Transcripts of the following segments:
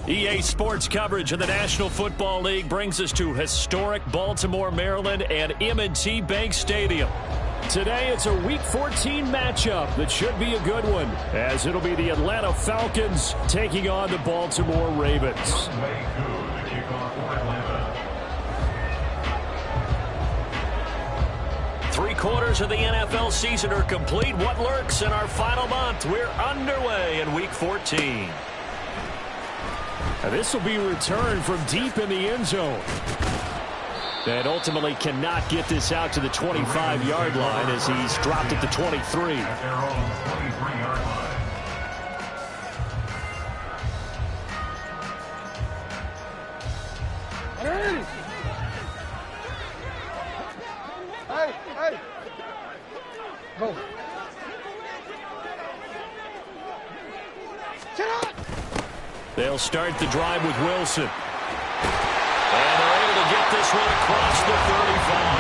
EA Sports coverage of the National Football League brings us to historic Baltimore, Maryland, and M&T Bank Stadium. Today, it's a Week 14 matchup that should be a good one, as it'll be the Atlanta Falcons taking on the Baltimore Ravens. Three-quarters of the NFL season are complete. What lurks in our final month? We're underway in Week 14. This will be returned from deep in the end zone. And ultimately cannot get this out to the 25-yard line as he's dropped at the 23. At their own 23-yard line. Hey! Go. They'll start the drive with Wilson. And they're able to get this one across the 35.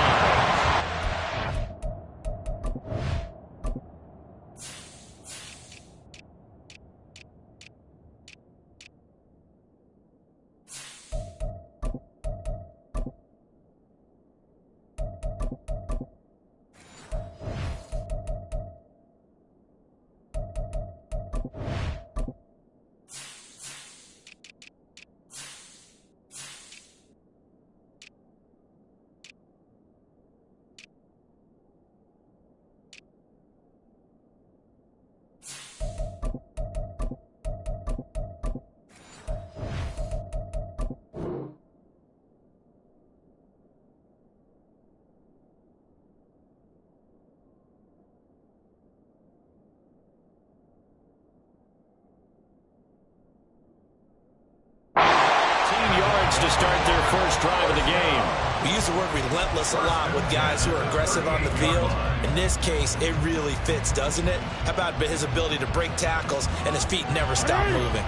To start their first drive of the game. We use the word relentless a lot with guys who are aggressive on the field. In this case, it really fits, doesn't it? How about his ability to break tackles and his feet never stop moving?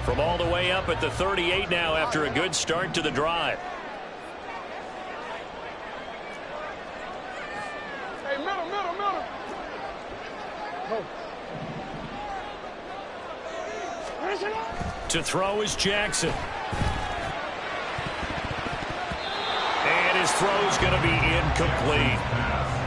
From all the way up at the 38 now after a good start to the drive. Hey, middle. Go. To throw is Jackson. And his throw's going to be incomplete.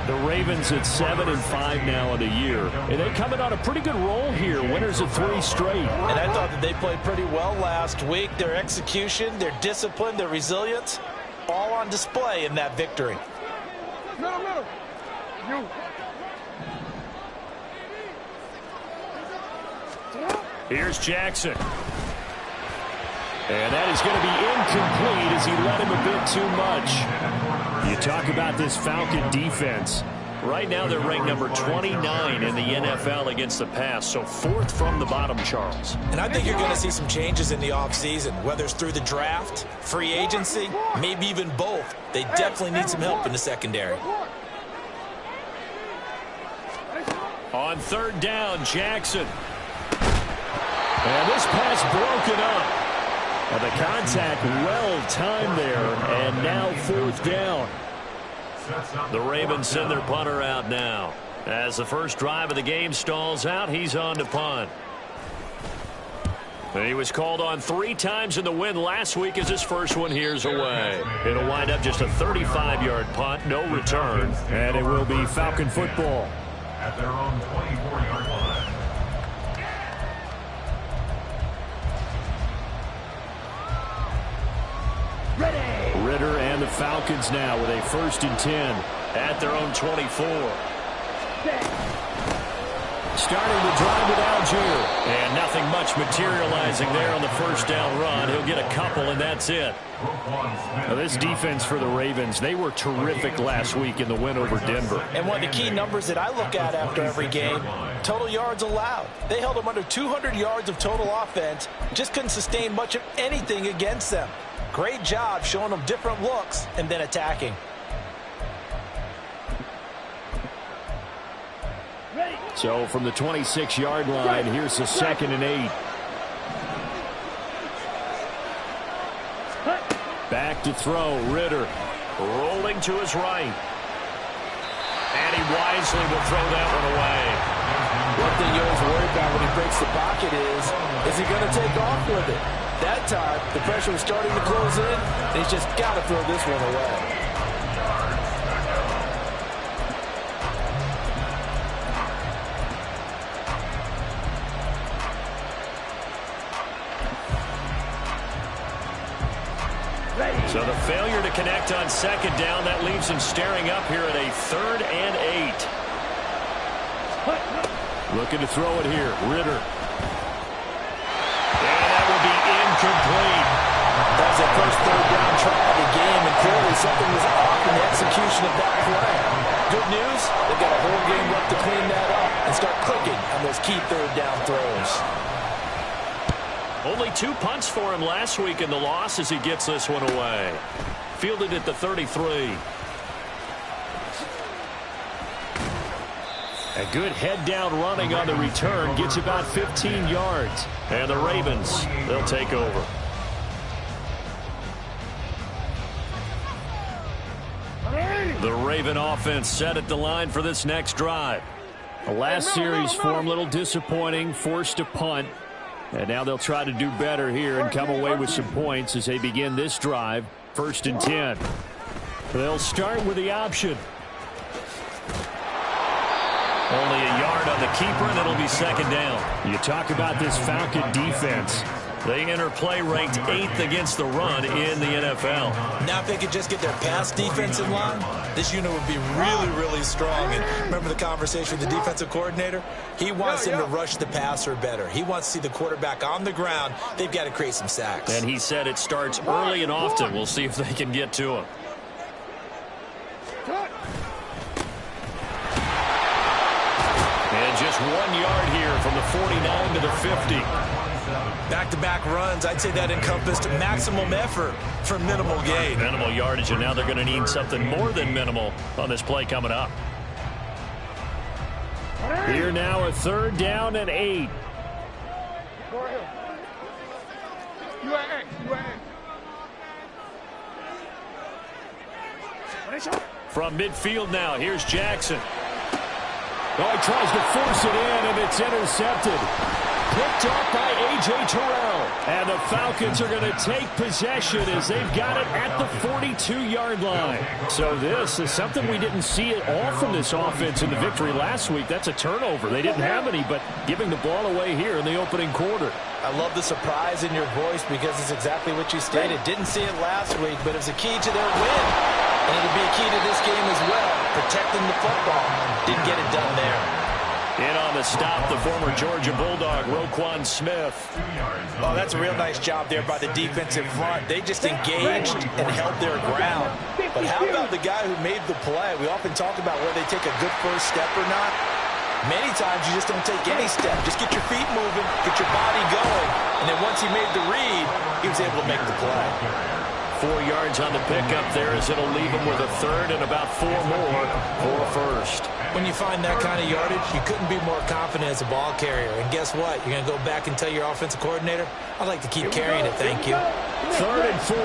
The Ravens at 7-5 now in the year. And they come in on a pretty good roll here. Winners of 3 straight. And I thought that they played pretty well last week. Their execution, their discipline, their resilience, all on display in that victory. Middle. You. Here's Jackson. And that is going to be incomplete as he let him a bit too much. You talk about this Falcon defense. Right now they're ranked number 29 in the NFL against the pass, so 4th from the bottom, Charles. And I think you're going to see some changes in the offseason, whether it's through the draft, free agency, maybe even both. They definitely need some help in the secondary. On 3rd down, Jackson. And this pass broken up. And the contact well-timed there, and now 4th down. The Ravens send their punter out now. As the first drive of the game stalls out, he's on to punt. And he was called on 3 times in the win last week as his first one here's away. It'll wind up just a 35-yard punt, no return, and it will be Falcon football. At their own 24-yard line. Ritter and the Falcons now with a 1st and 10. at their own 24. Starting the drive with Algier. And nothing much materializing there on the first down run. He'll get a couple, and that's it. Now, this defense for the Ravens, they were terrific last week in the win over Denver. And one of the key numbers that I look at after every game, total yards allowed. They held them under 200 yards of total offense. Just couldn't sustain much of anything against them. Great job showing them different looks and then attacking. So from the 26-yard line, here's the 2nd and 8. Back to throw, Ritter. Rolling to his right. And he wisely will throw that one away. One thing you always worry about when he breaks the pocket is he going to take off with it? That time, the pressure was starting to close in, and he's just got to throw this one away. So the failure to connect on 2nd down, that leaves him staring up here at a 3rd and 8. Looking to throw it here, Ritter. And that will be incomplete. That was their first 3rd down try of the game, and clearly something was off in the execution of that play. Good news, they've got a whole game left to clean that up and start clicking on those key 3rd down throws. Only 2 punts for him last week in the loss as he gets this one away. Fielded at the 33. A good head-down running on the return. Gets about 15 yards. And the Ravens, they'll take over. The Raven offense set at the line for this next drive. The last series for him, a little disappointing. Forced to punt. And now they'll try to do better here and come away with some points as they begin this drive. 1st and 10. They'll start with the option. Only a yard on the keeper, and it'll be 2nd down. You talk about this Falcon defense. They enter play ranked 8th against the run in the NFL. Now if they could just get their pass defense in line, this unit would be really, really strong. And remember the conversation with the defensive coordinator? He wants them to rush the passer better. He wants to see the quarterback on the ground. They've got to create some sacks. And he said it starts early and often. We'll see if they can get to him. And just 1 yard here from the 49 to the 50. Back-to-back runs, I'd say that encompassed maximum effort for minimal gain. Minimal yardage, and now they're going to need something more than minimal on this play coming up. Here now a 3rd down and 8. From midfield now, here's Jackson. Oh, he tries to force it in, and it's intercepted. Picked off by A.J. Terrell. And the Falcons are going to take possession as they've got it at the 42-yard line. So this is something we didn't see at all from this offense in the victory last week. That's a turnover. They didn't have any, but giving the ball away here in the opening quarter. I love the surprise in your voice because it's exactly what you stated. Didn't see it last week, but it was a key to their win. And it'll be a key to this game as well, protecting the football. Didn't get it done there. In on the stop, the former Georgia Bulldog, Roquan Smith. Oh, that's a real nice job there by the defensive front. They just engaged and held their ground. But how about the guy who made the play? We often talk about whether they take a good first step or not. Many times you just don't take any step. Just get your feet moving, get your body going. And then once he made the read, he was able to make the play. 4 yards on the pickup there as it'll leave him with a 3rd and about 4 more for a 1st. When you find that kind of yardage, you couldn't be more confident as a ball carrier. And guess what? You're going to go back and tell your offensive coordinator, I'd like to keep carrying it, thank you. 3rd and 4.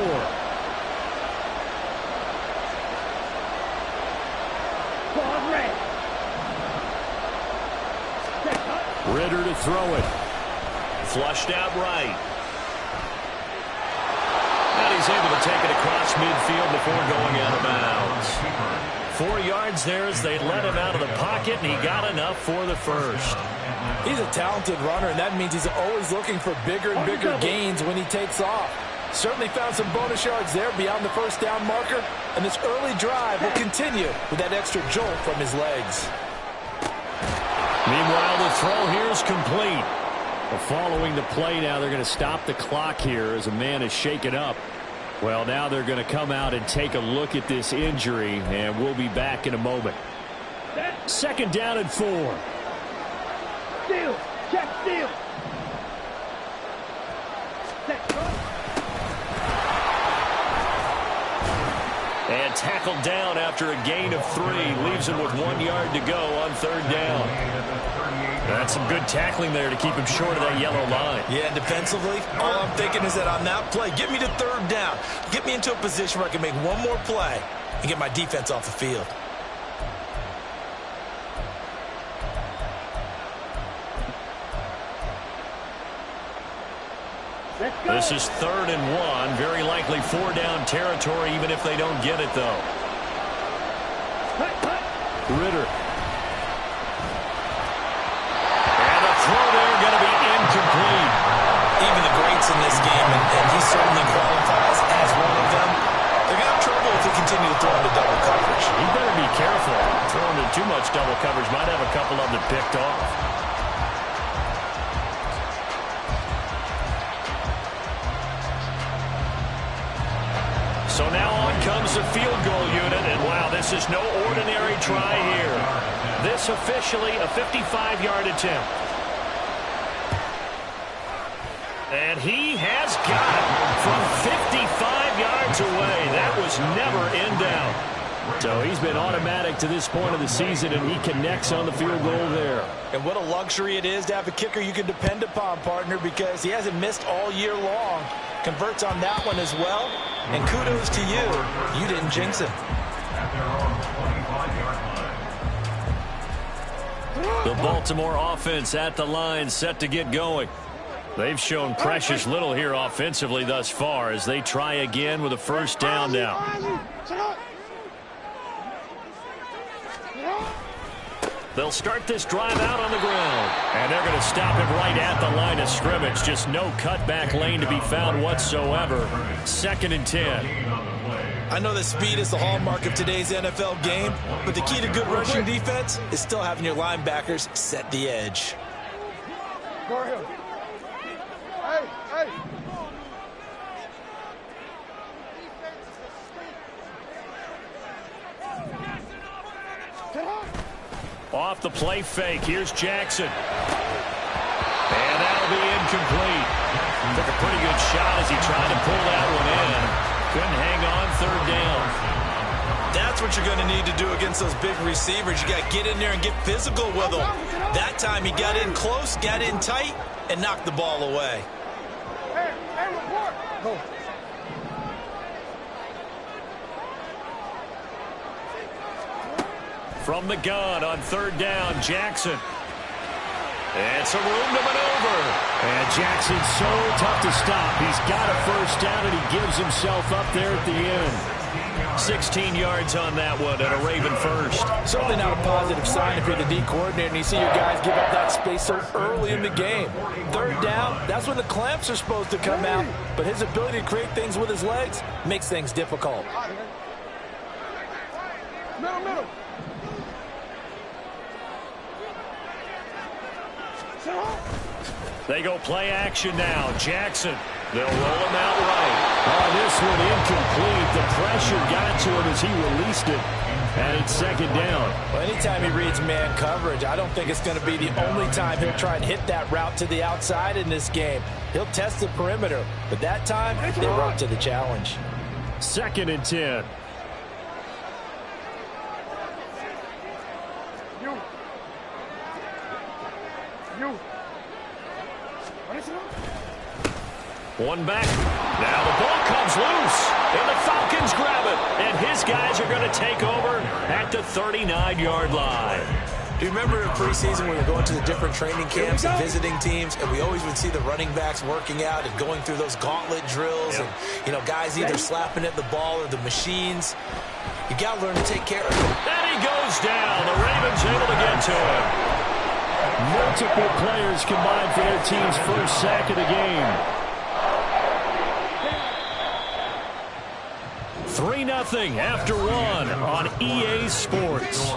Ritter to throw it. Flushed out right. And he's able to take it across midfield before going out of bounds. 4 yards there as they let him out of the pocket, and he got enough for the 1st. He's a talented runner, and that means he's always looking for bigger and bigger gains when he takes off. Certainly found some bonus yards there beyond the first down marker, and this early drive will continue with that extra jolt from his legs. Meanwhile, the throw here is complete. Well, following the play now, they're going to stop the clock here as a man is shaken up. Well, now they're going to come out and take a look at this injury, and we'll be back in a moment. Second down and 4. Steal. Check steal. And tackled down after a gain of 3. Leaves him with 1 yard to go on third down. That's some good tackling there to keep him short of that yellow line. Yeah, and defensively, all I'm thinking is that on that play, get me to third down. Get me into a position where I can make one more play and get my defense off the field. This is 3rd and 1. Very likely 4-down territory, even if they don't get it, though. Ritter. And the throw there going to be incomplete. Even the greats in this game, and he certainly qualifies as one of them, they're going to have trouble if they continue to throw into double coverage. He better be careful. Throwing into too much double coverage might have a couple of them picked off. So now on comes the field goal unit, and wow, this is no ordinary try here. This officially a 55-yard attempt. And he has got it from 55 yards away. That was never in doubt. So he's been automatic to this point of the season, and he connects on the field goal there. And what a luxury it is to have a kicker you can depend upon, partner, because he hasn't missed all year long. Converts on that one as well. And kudos to you. You didn't jinx him. At their own 25-yard line. The Baltimore offense at the line, set to get going. They've shown precious little here offensively thus far as they try again with a first down now. They'll start this drive out on the ground. And they're going to stop him right at the line of scrimmage. Just no cutback lane to be found whatsoever. 2nd and 10. I know that speed is the hallmark of today's NFL game, but the key to good rushing defense is still having your linebackers set the edge. Go ahead. Hey. Off the play fake. Here's Jackson. And that'll be incomplete. Took a pretty good shot as he tried to pull that one in. Couldn't hang on 3rd down. That's what you're going to need to do against those big receivers. You got to get in there and get physical with them. That time he got in close, got in tight, and knocked the ball away. Hey, report. Go. From the gun on 3rd down, Jackson. And some room to maneuver. And Jackson's so tough to stop. He's got a first down, and he gives himself up there at the end. 16 yards on that one, and a Raven first. Certainly not a positive sign if you're the D coordinator and you see your guys give up that space so early in the game. 3rd down, that's when the clamps are supposed to come out. But his ability to create things with his legs makes things difficult. Middle. They go play action now. Jackson. They'll roll him out right. Oh, this one incomplete. The pressure got to him as he released it. And it's 2nd down. Well, anytime he reads man coverage, I don't think it's going to be the only time he'll try and hit that route to the outside in this game. He'll test the perimeter, but that time they were up to the challenge. 2nd and 10. One back. Now the ball comes loose. And the Falcons grab it. And his guys are going to take over at the 39-yard line. Do you remember in preseason when we were going to the different training camps and visiting teams, and we always would see the running backs working out and going through those gauntlet drills, and, you know, guys either slapping at the ball or the machines. You got to learn to take care of them. And he goes down. The Ravens able to get to him. Multiple players combined for their team's first sack of the game. 3-0 after one on EA Sports.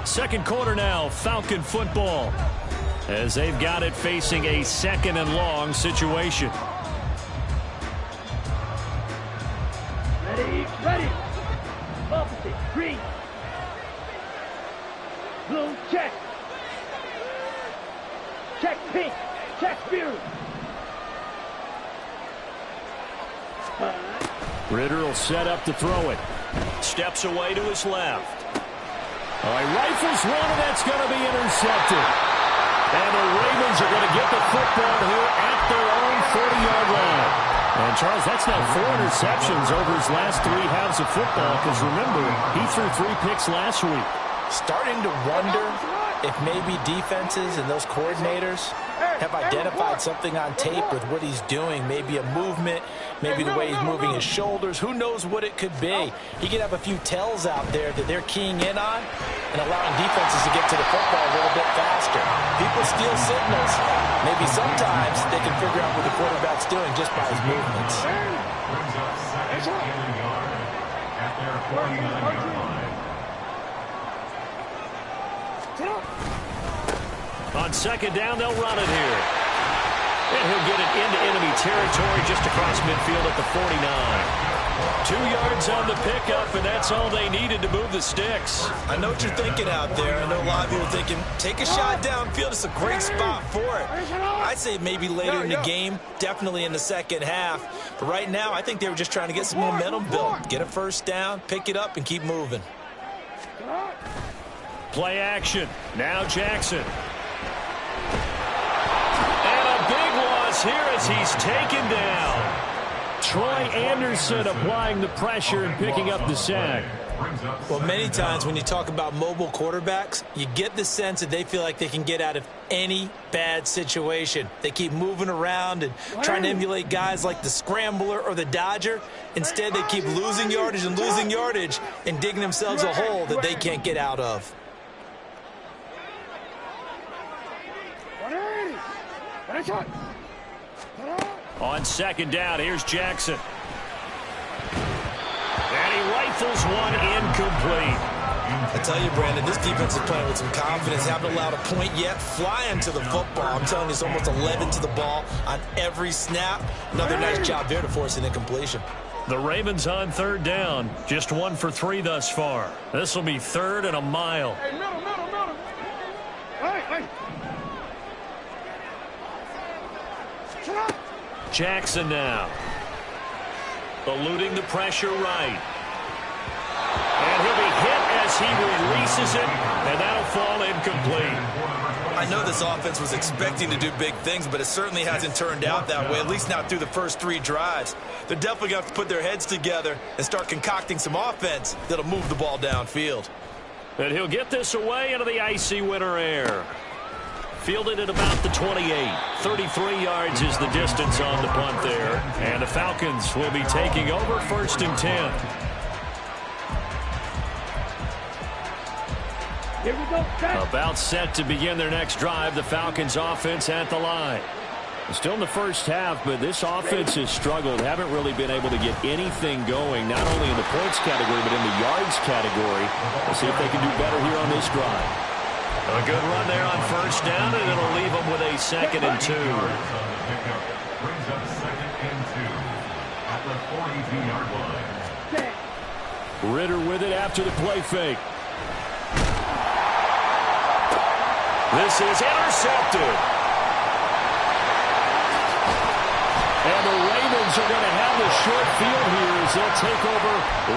Second quarter now, Falcon football, as they've got it facing a 2nd and long situation. Ready. Opposite. Green. Blue, check. Check pink. Check blue. Ritter will set up to throw it. Steps away to his left. All right, rifles one, and that's going to be intercepted. And the Ravens are going to get the football here at their own 40-yard line. And, Charles, that's now 4 interceptions over his last 3 halves of football, because, remember, he threw 3 picks last week. Starting to wonder if maybe defenses and those coordinators have identified something on tape with what he's doing. Maybe a movement, maybe the way he's moving his shoulders. Who knows what it could be? He could have a few tells out there that they're keying in on and allowing defenses to get to the football a little bit faster. People steal signals. Maybe sometimes they can figure out what the quarterback's doing just by his movements. On 2nd down, they'll run it here. And he'll get it into enemy territory just across midfield at the 49. 2 yards on the pickup, and that's all they needed to move the sticks. I know what you're thinking out there. I know a lot of you are thinking, take a shot downfield. It's a great spot for it. I'd say maybe later in the game, definitely in the second half. But right now, I think they were just trying to get some momentum built. Get a first down, pick it up, and keep moving. Play action. Now Jackson. And a big loss here as he's taken down. Troy Anderson applying the pressure and picking up the sack. Well, many times when you talk about mobile quarterbacks, you get the sense that they feel like they can get out of any bad situation. They keep moving around and trying to emulate guys like the Scrambler or the Dodger. Instead, they keep losing yardage and digging themselves a hole that they can't get out of. On 2nd down, here's Jackson. And he rifles one incomplete. I tell you, Brandon, this defense is playing with some confidence. Haven't allowed a point yet. Flying to the football. I'm telling you, it's almost 11 to the ball on every snap. Another nice job there to force an incompletion. The Ravens on 3rd down. Just 1 for 3 thus far. This will be 3rd and a mile. Hey, middle. Hey. Jackson now. Eluding the pressure right. And he'll be hit as he releases it, and that'll fall incomplete. I know this offense was expecting to do big things, but it certainly hasn't turned out that way, at least not through the first 3 drives. They're definitely going to have to put their heads together and start concocting some offense that'll move the ball downfield. And he'll get this away into the icy winter air. Fielded at about the 28. 33 yards is the distance on the punt there. And the Falcons will be taking over 1st and 10. Here we go. About set to begin their next drive. The Falcons offense at the line. Still in the first half, but this offense has struggled. Haven't really been able to get anything going, not only in the points category, but in the yards category. We'll see if they can do better here on this drive. A good run there on 1st down, and it'll leave them with a 2nd and 2. Ritter with it after the play fake. This is intercepted. And the Ravens are going to have the short field here as they'll take over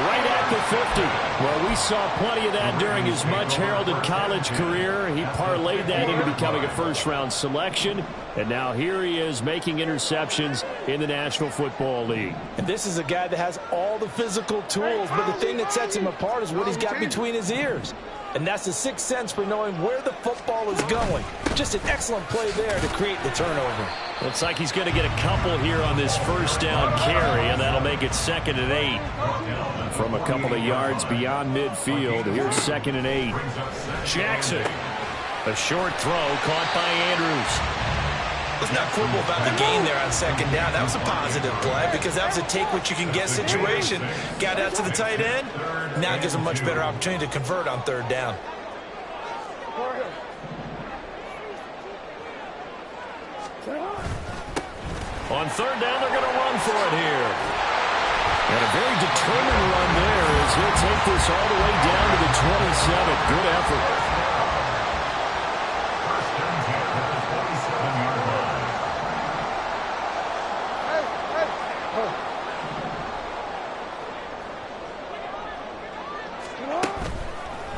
right at the 50. Well, we saw plenty of that during his much-heralded college career. He parlayed that into becoming a first-round selection. And now here he is making interceptions in the National Football League. And this is a guy that has all the physical tools, but the thing that sets him apart is what he's got between his ears. And that's the sixth sense for knowing where the football is going. Just an excellent play there to create the turnover. Looks like he's going to get a couple here on this 1st down carry, and that'll make it 2nd and 8. From a couple of yards beyond midfield, here's 2nd and 8. Jackson, a short throw caught by Andrews. Let's not quibble about the gain there on second down. That was a positive play because that was a take-what-you-can-get situation. Got out to the tight end. Now it gives them a much better opportunity to convert on third down. On third down, they're going to run for it here. And a very determined run there as he'll take this all the way down to the 27. Good effort.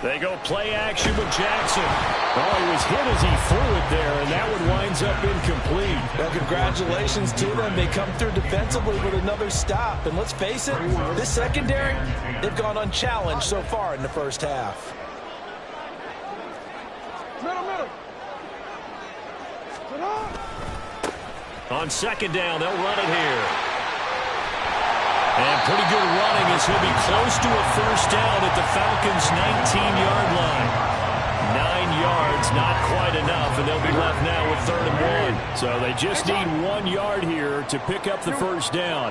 They go play action with Jackson. Oh, he was hit as he threw it there, and that one winds up incomplete. Well, congratulations to them. They come through defensively with another stop. And let's face it, this secondary, they've gone unchallenged so far in the first half. Middle. On second down, they'll run it here. And pretty good running as he'll be close to a first down at the Falcons' 19-yard line. 9 yards, not quite enough, and they'll be left now with 3rd and 1. So they just need 1 yard here to pick up the first down.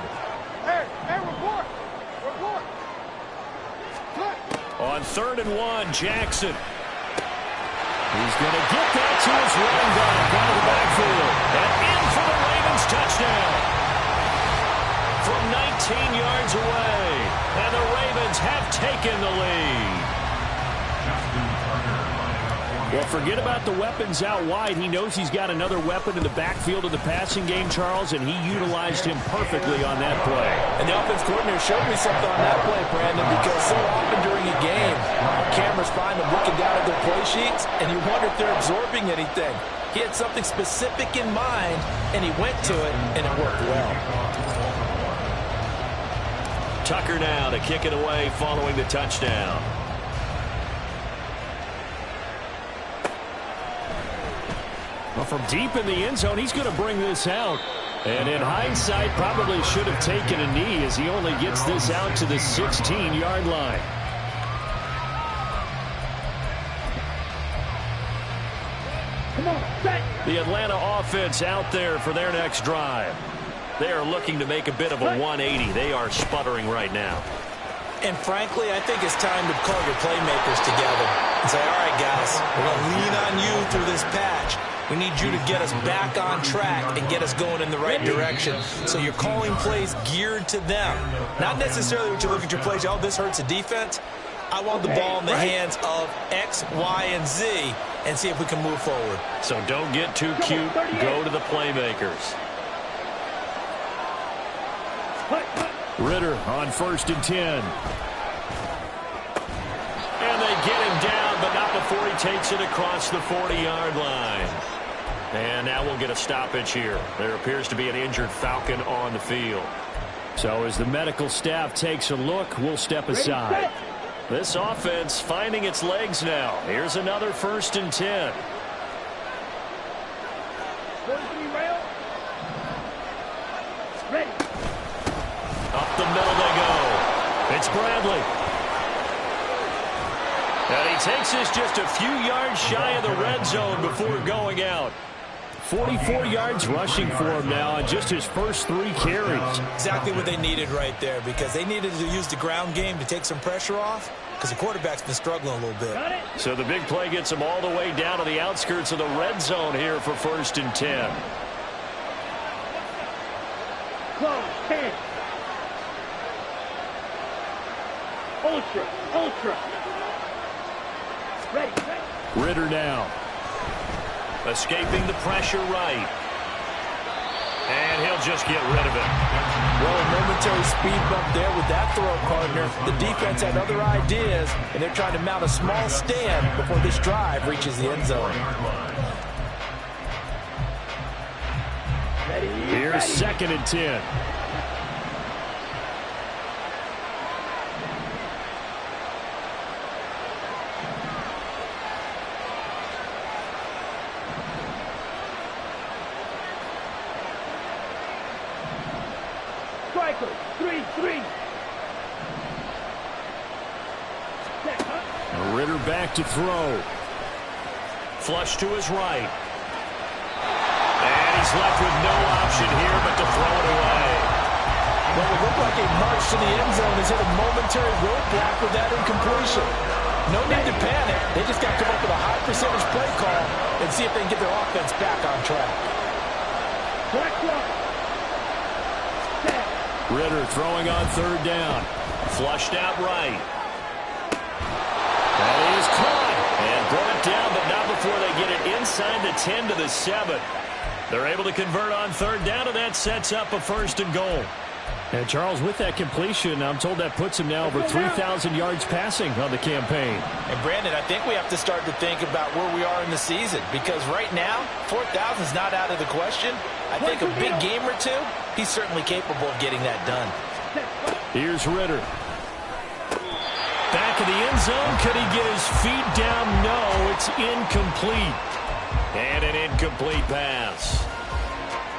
Hey, report. On 3rd and 1, Jackson. He's going to get that to his running back out of the backfield. And in for the Ravens touchdown. From 19 yards away, and the Ravens have taken the lead. Well, forget about the weapons out wide. He knows he's got another weapon in the backfield of the passing game, Charles, and he utilized him perfectly on that play. And the offense coordinator showed me something on that play, Brandon, because so often during a game, cameras find them looking down at their play sheets, and you wonder if they're absorbing anything. He had something specific in mind, and he went to it, and it worked well. Tucker now to kick it away following the touchdown. Well, from deep in the end zone, he's going to bring this out. And in hindsight, probably should have taken a knee as he only gets this out to the 16-yard line. Come on, set. The Atlanta offense out there for their next drive. They are looking to make a bit of a 180. They are sputtering right now. And frankly, I think it's time to call your playmakers together and say, all right, guys, we're going to lean on you through this patch. We need you to get us back on track and get us going in the right direction. So you're calling plays geared to them. Not necessarily when you look at your plays, oh, this hurts the defense. I want the ball in the hands of X, Y, and Z and see if we can move forward. So don't get too cute. Go to the playmakers. Ritter on 1st and 10. And they get him down, but not before he takes it across the 40-yard line. And now we'll get a stoppage here. There appears to be an injured Falcon on the field. So as the medical staff takes a look, we'll step aside. This offense finding its legs now. Here's another 1st and 10. Ready. Up the middle they go. It's Bradley. And he takes this just a few yards shy of the red zone before going out. 44 yards rushing for him now on just his first 3 carries. Exactly what they needed right there, because they needed to use the ground game to take some pressure off, because the quarterback's been struggling a little bit. So the big play gets him all the way down to the outskirts of the red zone here for 1st and 10. Close, 10. Ultra. Ready. Ritter now. Escaping the pressure right. And he'll just get rid of it. Well, a momentary speed bump there with that throw, partner. The defense had other ideas, and they're trying to mount a small stand before this drive reaches the end zone. Here's 2nd and 10. Striker, 3-3. Ritter back to throw. Flush to his right. And he he's left with no option here but to throw it away. Well, it looked like a march to the end zone has hit a momentary roadblock with that incompletion. No need to panic. They just got to come up with a high percentage play call and see if they can get their offense back on track. Ritter throwing on third down. Flushed out right. That is caught. And brought down, but not before they get it inside the 10 to the 7. They're able to convert on third down, and that sets up a 1st and goal. And Charles, with that completion, I'm told that puts him now over 3,000 yards passing on the campaign. And Brandon, I think we have to start to think about where we are in the season, because right now, 4,000 is not out of the question. I think a big game or two, he's certainly capable of getting that done. Here's Ritter. Back of the end zone. Could he get his feet down? No, it's incomplete. And an incomplete pass.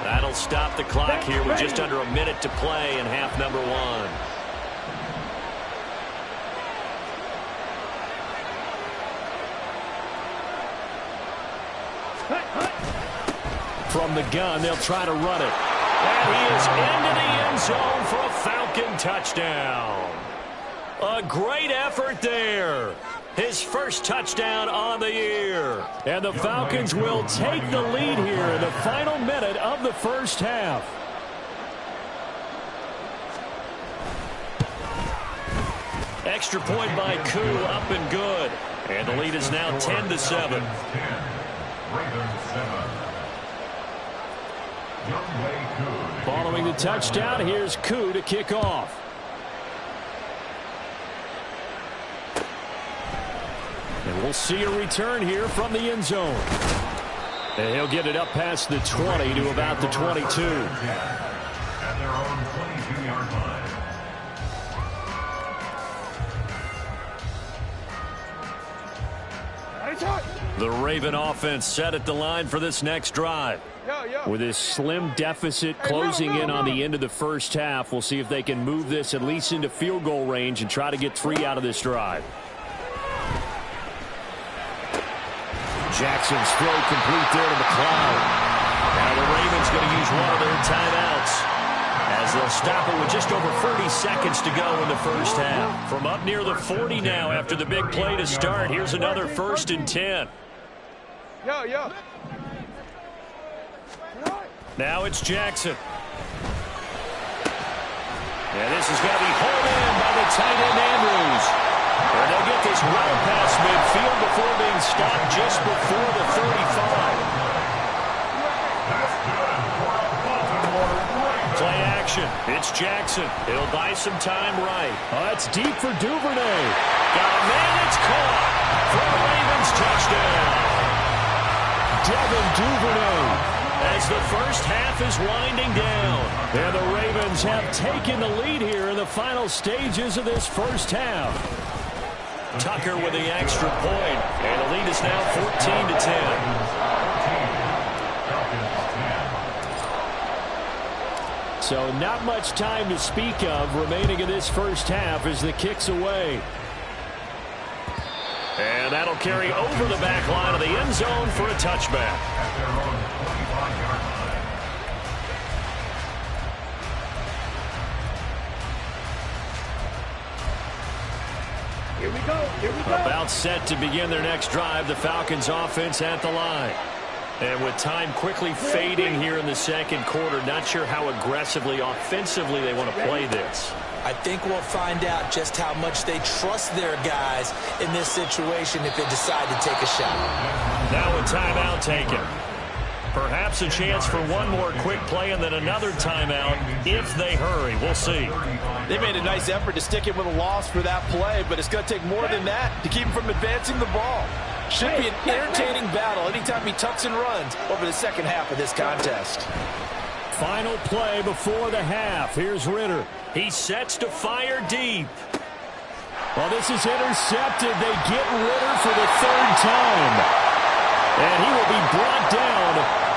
That'll stop the clock here with just under a minute to play in half number 1. From the gun, they'll try to run it. And he is into the end zone for a Falcon touchdown. A great effort there. His first touchdown on the year. And the Falcons will take the lead here in the final minute of the first half. Extra point by Koo, up and good. And the lead is now 10 to 7. Following the touchdown, here's Koo to kick off. And we'll see a return here from the end zone. And he'll get it up past the 20 to about the 22. At their own 22-yard line. The Raven offense set at the line for this next drive. With this slim deficit closing in on the end of the first half, we'll see if they can move this at least into field goal range and try to get 3 out of this drive. Jackson's throw complete there to McLeod. Now the Ravens going to use one of their timeouts as they'll stop it with just over 30 seconds to go in the first half. From up near the 40 now after the big play to start, here's another 1st and 10. Now it's Jackson. And this is going to be hauled in by the tight end Andrews. And they'll get this well past midfield before being stopped just before the 35. Play action. It's Jackson. It'll buy some time right. Oh, it's deep for Duvernay. Got a man. It's caught for the Ravens touchdown. Devin Duvernay. As the first half is winding down. And the Ravens have taken the lead here in the final stages of this first half. Tucker with the extra point. And the lead is now 14 to 10. So not much time to speak of remaining in this first half as the kick's away. And that'll carry over the back line of the end zone for a touchback. Here we go. About set to begin their next drive, the Falcons offense at the line. And with time quickly fading here in the second quarter, not sure how aggressively, offensively they want to play this. I think we'll find out just how much they trust their guys in this situation if they decide to take a shot. Now a timeout taken. Perhaps a chance for one more quick play and then another timeout if they hurry. We'll see. They made a nice effort to stick it with a loss for that play, but it's going to take more than that to keep him from advancing the ball. Should be an entertaining battle anytime he tucks and runs over the second half of this contest. Final play before the half. Here's Ritter. He sets to fire deep. Well, this is intercepted. They get Ritter for the 3rd time. And he will be brought down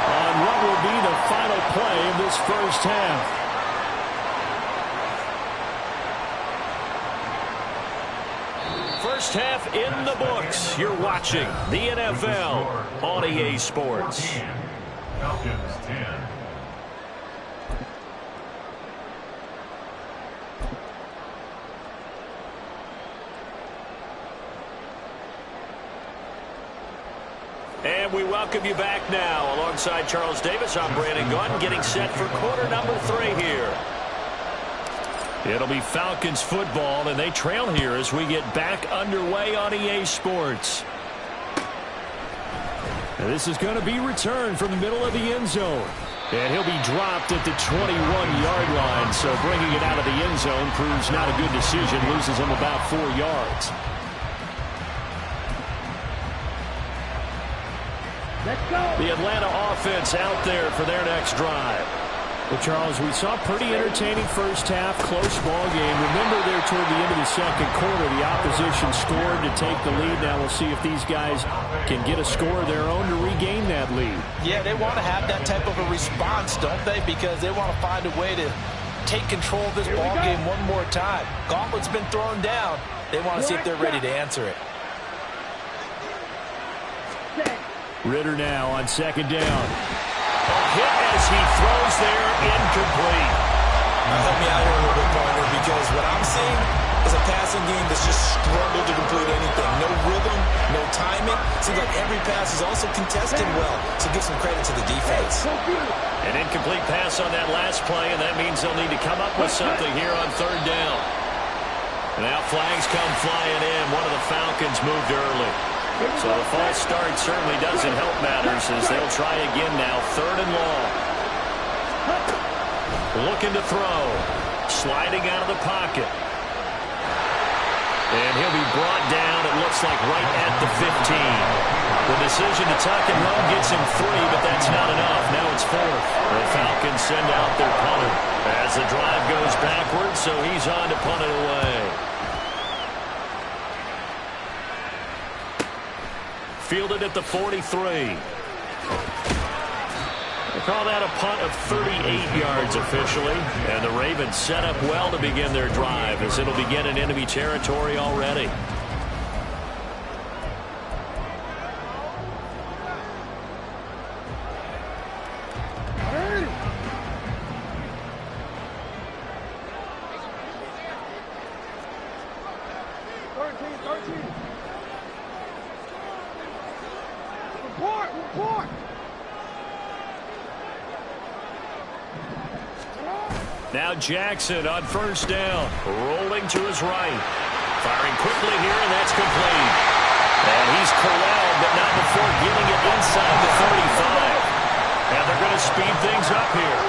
on what will be the final play of this first half. First half in the books. You're watching the NFL on EA Sports. Falcons 10. And we welcome you back now. Alongside Charles Davis, I'm Brandon Gaudin, getting set for quarter number 3 here. It'll be Falcons football, and they trail here as we get back underway on EA Sports. And this is going to be returned from the middle of the end zone. And he'll be dropped at the 21-yard line, so bringing it out of the end zone proves not a good decision, loses him about 4 yards. The Atlanta offense out there for their next drive. Well, Charles, we saw a pretty entertaining first half, close ball game. Remember there toward the end of the second quarter, the opposition scored to take the lead. Now we'll see if these guys can get a score of their own to regain that lead. Yeah, they want to have that type of a response, don't they? Because they want to find a way to take control of this ball game one more time. Gauntlet's been thrown down. They want to see if they're ready to answer it. Ritter now on second down. A hit as he throws there, incomplete. Help me out here a little bit, partner, because what I'm seeing is a passing game that's just struggled to complete anything. No rhythm, no timing. Seems like every pass is also contested well, so give some credit to the defense. An incomplete pass on that last play, and that means they'll need to come up with something here on third down. Now flags come flying in. One of the Falcons moved early. So the false start certainly doesn't help matters as they'll try again now. Third and long. Looking to throw. Sliding out of the pocket. And he'll be brought down, it looks like, right at the 15. The decision to tuck and run gets him 3, but that's not enough. Now it's 4th. The Falcons send out their punter as the drive goes backwards, so he's on to punt it away. Fielded at the 43. They call that a punt of 38 yards officially. And the Ravens set up well to begin their drive as it'll begin in enemy territory already. Now Jackson on first down, rolling to his right. Firing quickly here, and that's complete. And he's corralled, but not before getting it inside the 35. And they're going to speed things up here.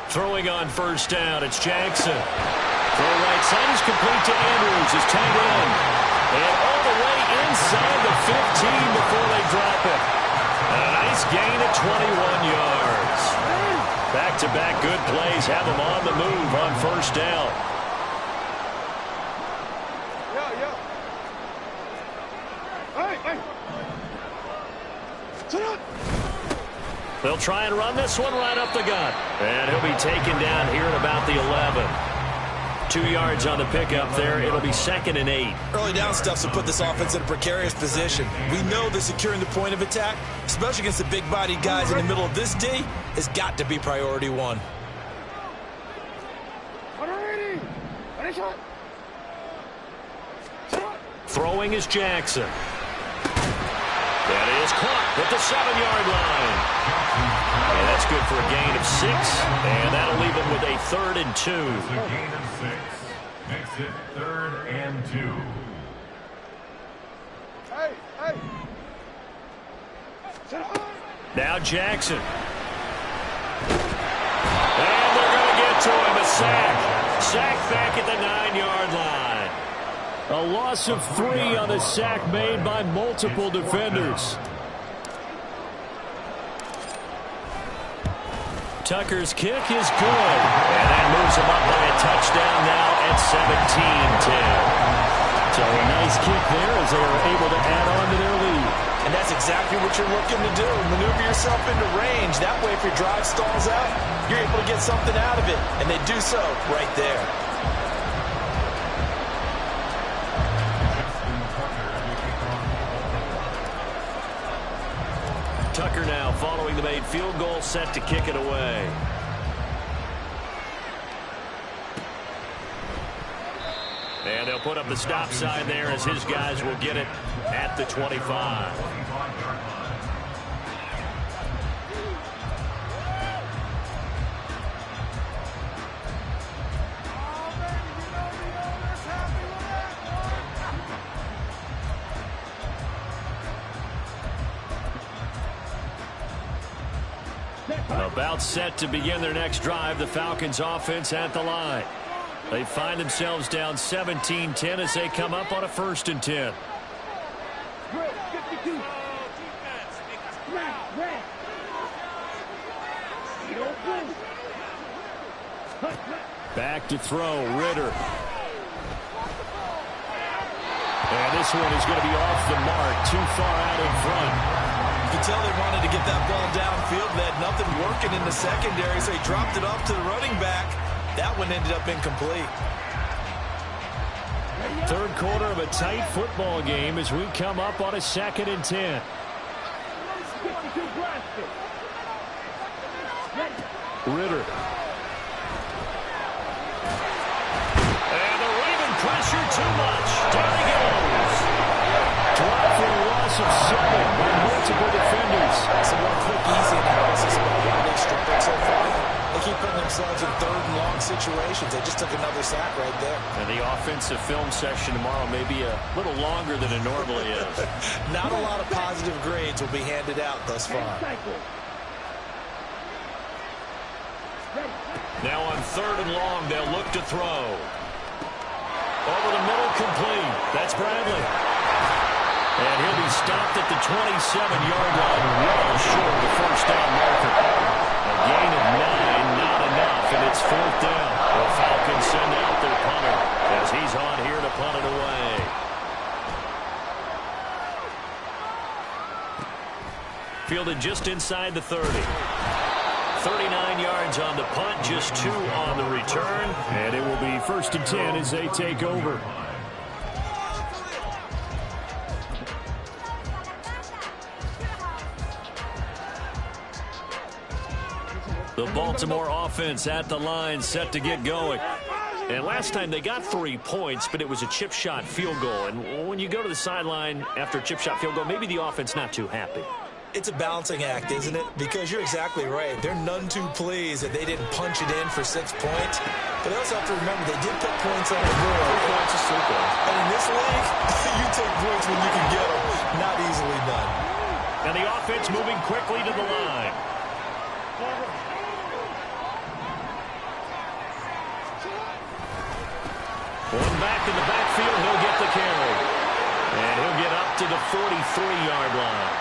Throwing on first down, it's Jackson. Throw right side is complete to Andrews, his tight end. And all the way inside the 15 before they drop it. And a nice gain at 21 yards. Back-to-back good plays have them on the move on first down. They'll try and run this one right up the gut. And he'll be taken down here at about the 11. 2 yards on the pickup there. It'll be 2nd and 8. Early down stuff will put this offense in a precarious position. We know that securing the point of attack, especially against the big-bodied guys in the middle of this D, has got to be priority 1. Throwing is Jackson. That is caught at the 7-yard line. And that's good for a gain of 6. And that'll leave him with a 3rd and 2. It's a gain of 6. Makes it 3rd and 2. Now Jackson. And they're going to get to him. A sack. Sack back at the 9-yard line. A loss of 3 on the sack made by multiple defenders. Tucker's kick is good. And that moves him up by a touchdown now at 17-10. So a nice kick there as they are able to add on to their lead. And that's exactly what you're looking to do. Maneuver yourself into range. That way, if your drive stalls out, you're able to get something out of it. And they do so right there. Tucker now following the made field goal, set to kick it away. And they'll put up the stop sign there as his guys will get it at the 25. About set to begin their next drive, the Falcons offense at the line. They find themselves down 17-10 as they come up on a 1st and 10. Back to throw, Ritter. And this one is going to be off the mark, too far out in front. You can tell they wanted to get that ball downfield. They had nothing working in the secondary, so he dropped it off to the running back. That one ended up incomplete. Third quarter of a tight football game as we come up on a 2nd and 10. Ritter. And the Raven pressure too much. Down he goes. Drop for a loss of 7 by multiple defenders. Some more quick, easy analysis about why they struggled so far. They keep putting themselves in 3rd and long situations. They just took another sack right there. And the offensive film session tomorrow may be a little longer than it normally is. Not a lot of positive grades will be handed out thus far. Now on 3rd and long, they'll look to throw. Over the middle, complete. That's Bradley. And he'll be stopped at the 27-yard line, well short of the 1st down marker. A gain of 9, not enough, and it's 4th down. The Falcons send out their punter as he's on here to punt it away. Fielded just inside the 30. 39 yards on the punt, just 2 on the return. And it will be 1st and 10 as they take over. The Baltimore offense at the line, set to get going. And last time they got 3 points, but it was a chip shot field goal. And when you go to the sideline after a chip shot field goal, maybe the offense not too happy. It's a balancing act, isn't it? Because you're exactly right. They're none too pleased that they didn't punch it in for 6 points. But they also have to remember they did put points on the board. 4 points is 3 points. And in this league, you take points when you can get them. Not easily done. And the offense moving quickly to the line. One back in the backfield, he'll get the carry. And he'll get up to the 43-yard line.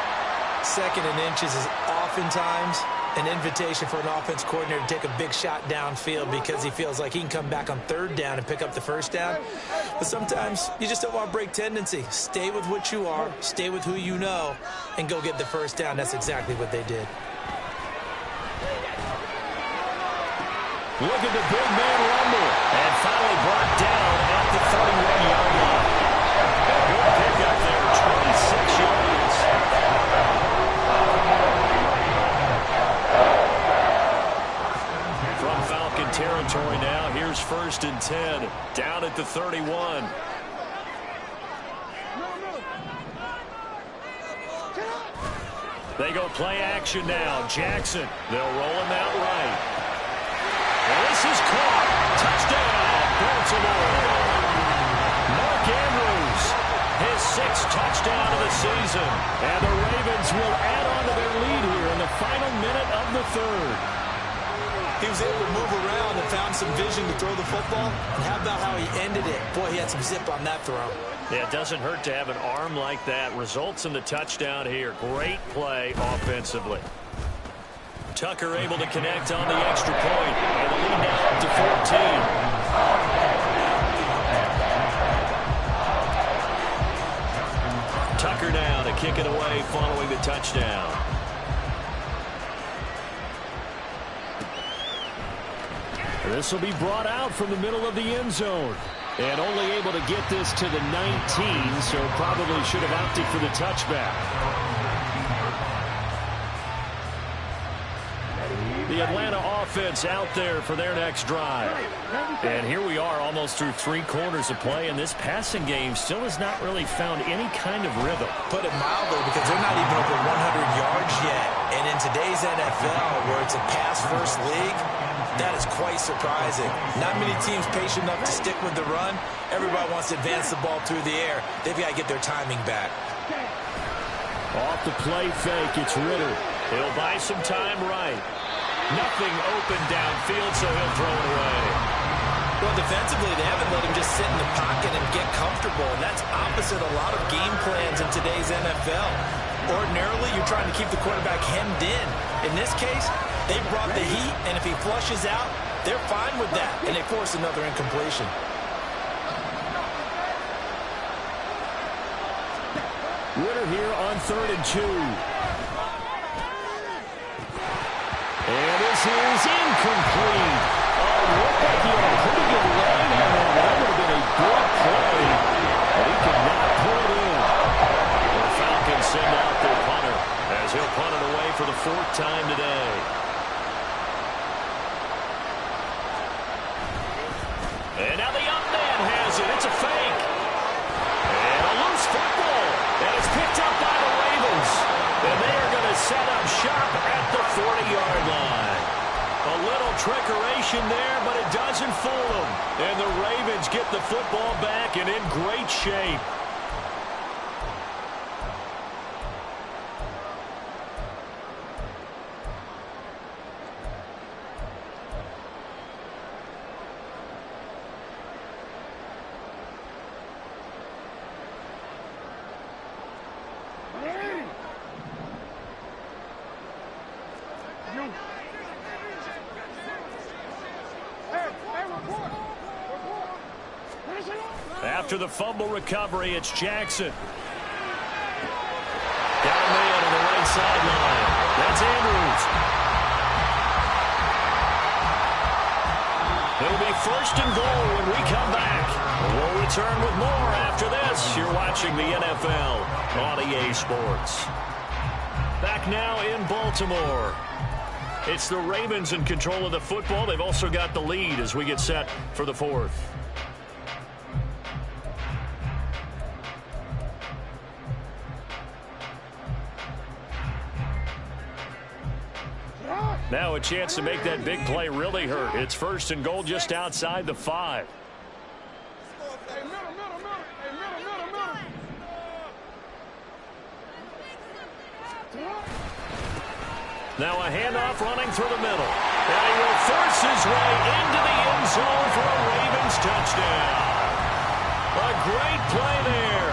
2nd and inches is oftentimes an invitation for an offense coordinator to take a big shot downfield because he feels like he can come back on 3rd down and pick up the 1st down. But sometimes you just don't want to break tendency. Stay with what you are, stay with who you know, and go get the 1st down. That's exactly what they did. Look at the big man rumble. And finally brought down at the 31-yard line. A good pickup there, 26 yards. From Falcon territory now, here's 1st and 10. Down at the 31. They go play action now. Jackson, they'll roll him out right. And this is caught. Touchdown, Baltimore. Mark Andrews, his 6th touchdown of the season. And the Ravens will add on to their lead here in the final minute of the 3rd. He was able to move around and found some vision to throw the football. And how about how he ended it? Boy, he had some zip on that throw. Yeah, it doesn't hurt to have an arm like that. Results in the touchdown here. Great play offensively. Tucker able to connect on the extra point. And the lead now up to 14. Tucker now to kick it away following the touchdown. This will be brought out from the middle of the end zone. And only able to get this to the 19, so probably should have opted for the touchback. The Atlanta offense out there for their next drive. And here we are almost through 3 quarters of play, and this passing game still has not really found any kind of rhythm. Put it mildly, because they're not even over 100 yards yet. And in today's NFL, where it's a pass-first league, that is quite surprising. Not many teams patient enough to stick with the run. Everybody wants to advance the ball through the air. They've got to get their timing back. Off the play fake, it's Ritter. He'll buy some time right. Nothing open downfield, so he'll throw it away. Well, defensively, they haven't let him just sit in the pocket and get comfortable, and that's opposite a lot of game plans in today's NFL. Ordinarily, you're trying to keep the quarterback hemmed in. In this case, they brought the heat, and if he flushes out, they're fine with that, and they force another incompletion. Ritter here on 3rd and 2. And this is incomplete. Oh, looked like he had a pretty good line on that. That would have been a good play, but he could not pull it in. The Falcons send out their punter as he'll punt it away for the 4th time today. And now the young man has it. It's a fake. And a loose football. And it's picked up by the Ravens. And they are going to set up shop at the 40-yard line. A little trickeration there, but it doesn't fool them. And the Ravens get the football back and in great shape. After the fumble recovery, it's Jackson. Down man on the right sideline. That's Andrews. It'll be 1st and goal when we come back. We'll return with more after this. You're watching the NFL on EA Sports. Back now in Baltimore. It's the Ravens in control of the football. They've also got the lead as we get set for the 4th. Now a chance to make that big play really hurt. It's 1st and goal just outside the 5. Now a handoff running through the middle. And he will force his way into the end zone for a Ravens touchdown. A great play there.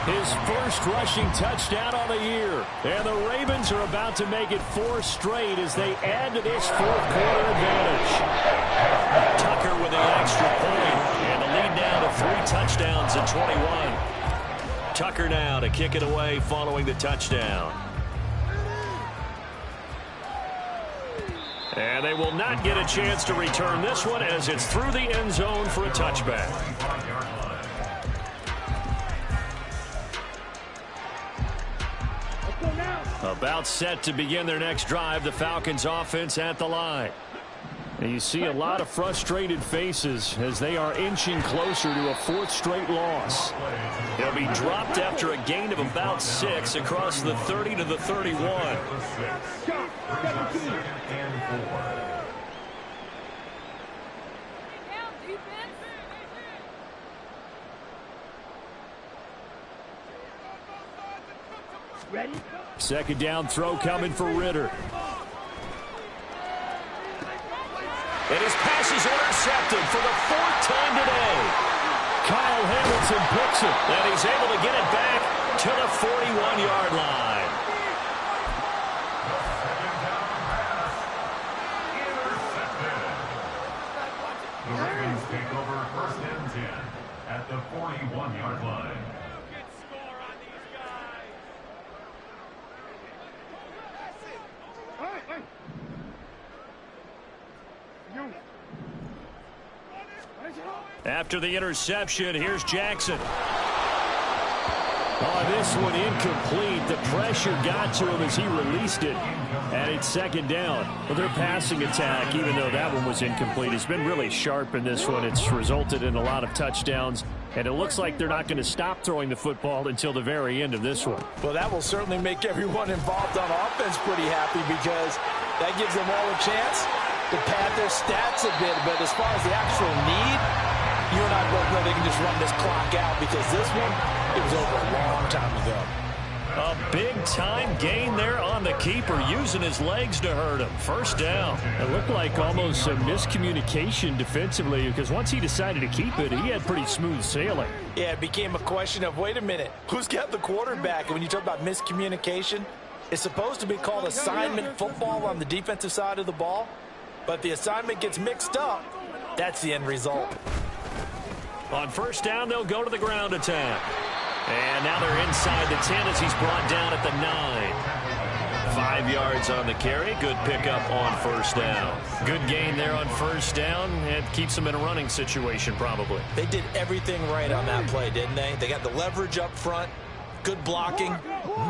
His first rushing touchdown on the year. And the Ravens are about to make it 4 straight as they add to this 4th quarter advantage. Tucker with the extra point. And the lead now to 3 touchdowns at 21. Tucker now to kick it away following the touchdown. And they will not get a chance to return this one as it's through the end zone for a touchback. About set to begin their next drive, the Falcons offense at the line. And you see a lot of frustrated faces as they are inching closer to a 4th straight loss. They'll be dropped after a gain of about 6 across the 30 to the 31. Ready? 2nd down throw coming for Ritter. And his pass is intercepted for the 4th time today. Kyle Hamilton picks it. And he's able to get it back to the 41-yard line. The Ravens take over 1st and 10 at the 41-yard line. After the interception, here's Jackson. Oh, this one incomplete. The pressure got to him as he released it And it's second down. Well, their passing attack, even though that one was incomplete, has been really sharp in this one. It's resulted in a lot of touchdowns, and it looks like they're not going to stop throwing the football until the very end of this one. Well, that will certainly make everyone involved on offense pretty happy because that gives them all a chance to pad their stats a bit. But as far as the actual need, you and I both know they can just run this clock out because this one, it was over a long time ago. A big-time gain there on the keeper, using his legs to hurt him. First down. It looked like almost some miscommunication defensively because once he decided to keep it, he had pretty smooth sailing. Yeah, it became a question of, wait a minute, who's got the quarterback? And when you talk about miscommunication, it's supposed to be called assignment football on the defensive side of the ball. But the assignment gets mixed up. That's the end result. On first down, they'll go to the ground attack. And now they're inside the 10 as he's brought down at the 9. 5 yards on the carry. Good pickup on first down. Good gain there on first down. It keeps them in a running situation probably. They did everything right on that play, didn't they? They got the leverage up front. Good blocking.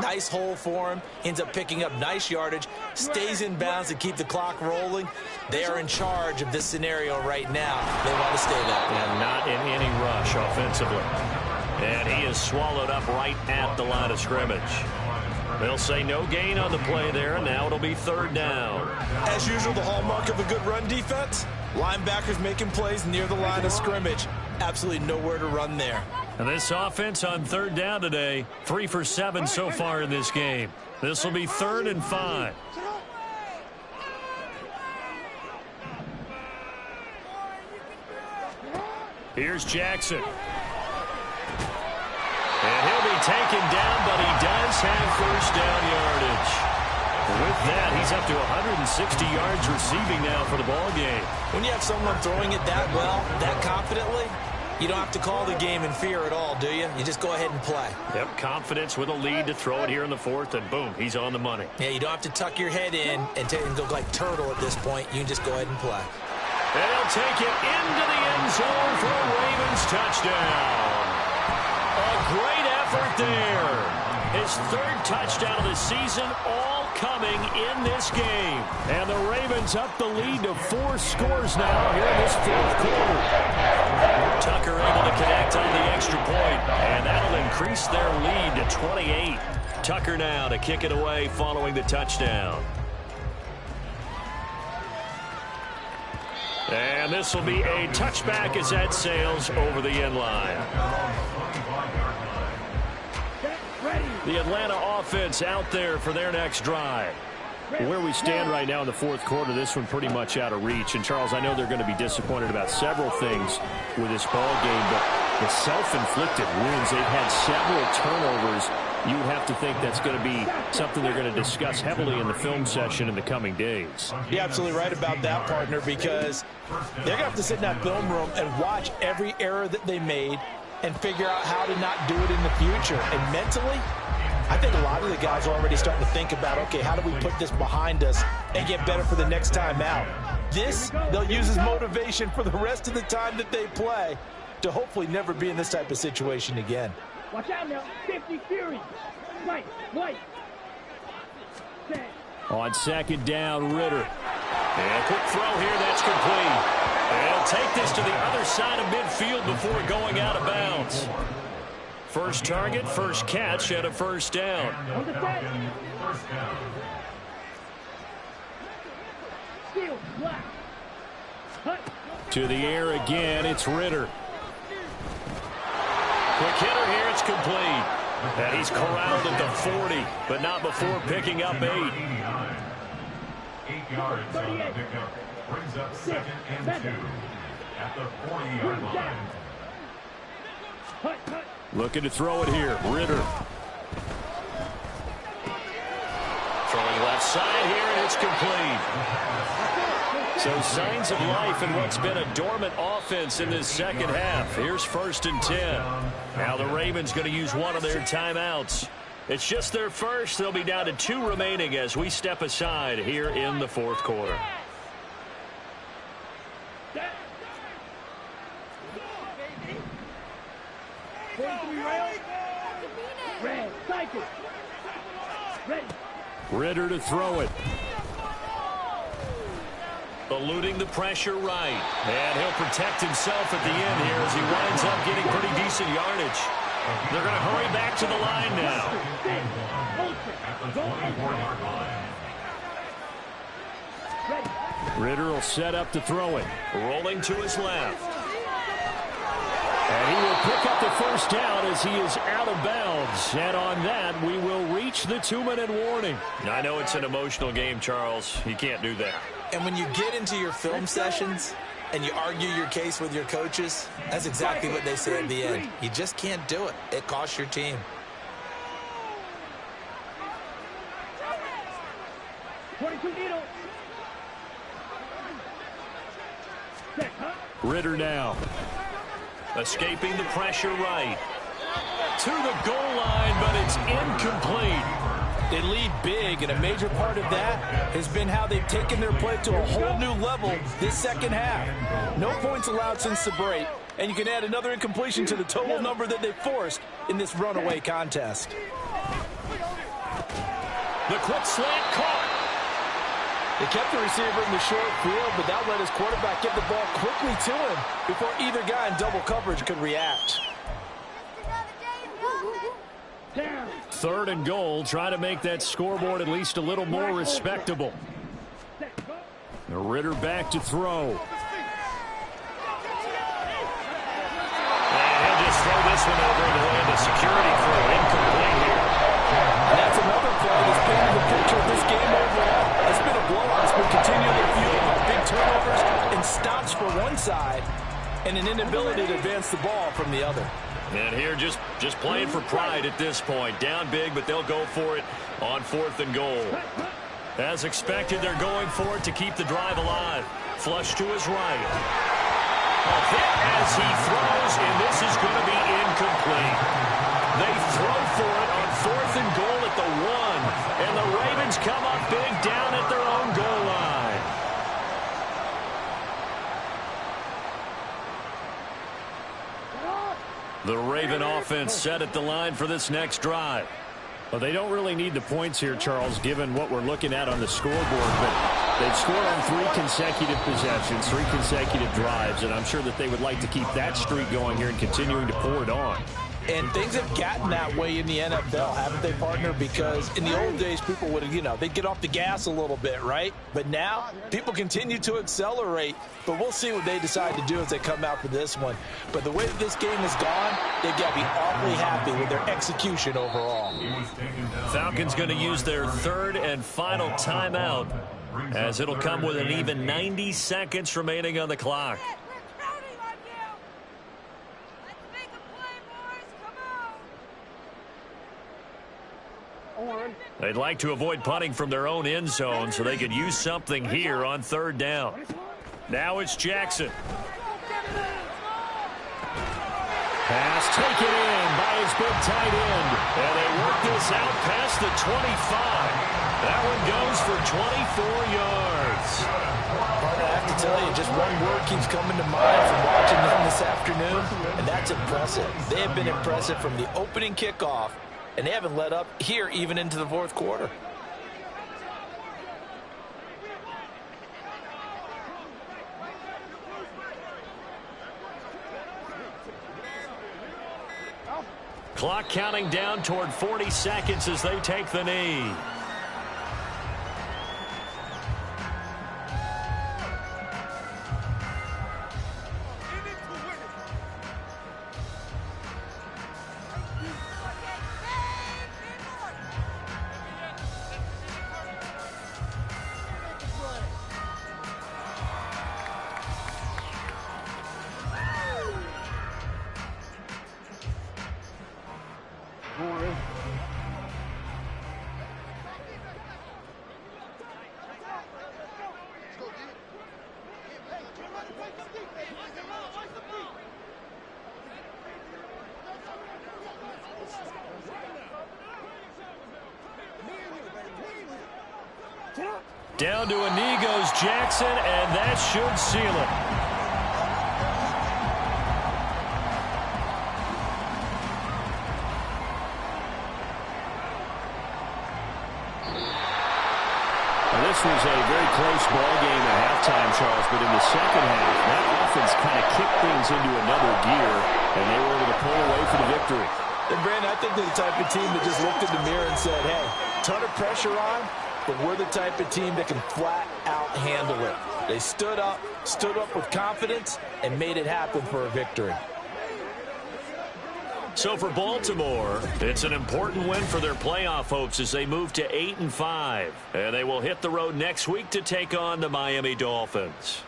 Nice hole for him. Ends up picking up nice yardage. Stays in bounds to keep the clock rolling. They are in charge of this scenario right now. They want to stay that way. And not in any rush offensively. And he is swallowed up right at the line of scrimmage. They'll say no gain on the play there, and now it'll be third down. As usual, the hallmark of a good run defense, linebackers making plays near the line of scrimmage. Absolutely nowhere to run there. And this offense on third down today, 3 for 7 so far in this game. This will be 3rd and 5. Here's Jackson. And he'll be taken down, but he does have first down yardage. With that, he's up to 160 yards receiving now for the ball game. When you have someone throwing it that well, that confidently, you don't have to call the game in fear at all, do you? You just go ahead and play. Yep, confidence with a lead to throw it here in the 4th, and boom, he's on the money. Yeah, you don't have to tuck your head in and go like turtle at this point. You can just go ahead and play. And he'll take it into the end zone for a Ravens touchdown. A great effort there. His 3rd touchdown of the season, all coming in this game. And the Ravens up the lead to 4 scores now here in this 4th quarter. Tucker able to connect on the extra point, and that'll increase their lead to 28. Tucker now to kick it away following the touchdown. And this will be a touchback as that sails over the end line. The Atlanta offense out there for their next drive. Where we stand right now in the 4th quarter, this one pretty much out of reach. And, Charles, I know they're going to be disappointed about several things with this ball game, but the self-inflicted wounds, they've had several turnovers. You would have to think that's going to be something they're going to discuss heavily in the film session in the coming days. You're absolutely right about that, partner, because they're going to have to sit in that film room and watch every error that they made and figure out how to not do it in the future. And mentally, I think a lot of the guys are already starting to think about, okay, how do we put this behind us and get better for the next time out? This, they'll use as motivation for the rest of the time that they play to hopefully never be in this type of situation again. Watch out now. 50 Fury. Right. Set. On second down, Ritter. And a quick throw here, that's complete. And he'll take this to the other side of midfield before going out of bounds. First target, first catch, and a first down. On the set. First down. Steal. Black. Hut. To the air again, it's Ritter. Quick hitter here, it's complete. And he's corralled at the 40, but not before picking up 8. 8 yards on the pickup. Brings up 2nd and 2 at the 40-yard line. Hut. Looking to throw it here, Ritter. Throwing left side here, and it's complete. So signs of life in what's been a dormant offense in this second half. Here's 1st and 10. Now the Ravens going to use one of their timeouts. It's just their first. They'll be down to 2 remaining as we step aside here in the 4th quarter. Red. Cycle. Ready. Ritter to throw it. Eluding the pressure right. And he'll protect himself at the end here as he winds up getting pretty decent yardage. They're going to hurry back to the line now. At the 24-yard line. Ritter will set up to throw it. Rolling to his left. And he will pick up the first down as he is out of bounds. And on that, we will reach the 2-minute warning. I know it's an emotional game, Charles. You can't do that. And when you get into your film sessions and you argue your case with your coaches, that's exactly what they say at the end. You just can't do it. It costs your team. Ritter now. Escaping the pressure right. To the goal line, but it's incomplete. They lead big, and a major part of that has been how they've taken their play to a whole new level this second half. No points allowed since the break, and you can add another incompletion to the total number that they forced in this runaway contest. The quick slant caught. They kept the receiver in the short field, but that let his quarterback get the ball quickly to him before either guy in double coverage could react. 3rd and goal. Try to make that scoreboard at least a little more respectable. The Ritter back to throw. And he'll just throw this one over the way of the security crew. Incomplete here. And that's another play that's painted the picture of this game overall. It's been a blowout. It's been continually fueled by big turnovers and stops for one side and an inability to advance the ball from the other. And here just playing for pride at this point. Down big, but they'll go for it on 4th and goal. As expected, they're going for it to keep the drive alive. Flush to his right. A hit as he throws, and this is going to be incomplete. They throw for it on 4th and goal at the 1. And the Ravens come up big down at their own goal line. The Raven offense set at the line for this next drive. Well, they don't really need the points here, Charles, given what we're looking at on the scoreboard. But they've scored on 3 consecutive possessions, 3 consecutive drives, and I'm sure that they would like to keep that streak going here and continuing to pour it on. And things have gotten that way in the NFL, haven't they, partner? Because in the old days, people would, they'd get off the gas a little bit, right? But now, people continue to accelerate. But we'll see what they decide to do as they come out for this one. But the way that this game has gone, they've got to be awfully happy with their execution overall. Falcons going to use their 3rd and final timeout, as it'll come with an even 90 seconds remaining on the clock. They'd like to avoid punting from their own end zone so they could use something here on 3rd down. Now it's Jackson. Pass taken in by his big tight end. And they work this out past the 25. That one goes for 24 yards. Partner, I have to tell you, just one word keeps coming to mind from watching them this afternoon, and that's impressive. They have been impressive from the opening kickoff, and they haven't let up here even into the 4th quarter. Clock counting down toward 40 seconds as they take the knee. Down to a knee goes Jackson, and that should seal it. This was a very close ball game at halftime, Charles, but in the second half, that offense kind of kicked things into another gear, and they were able to pull away for the victory. And Brandon, I think they're the type of team that just looked in the mirror and said, hey, ton of pressure on, but we're the type of team that can flat out handle it. They stood up with confidence, and made it happen for a victory. So for Baltimore, it's an important win for their playoff hopes as they move to 8-5. And they will hit the road next week to take on the Miami Dolphins.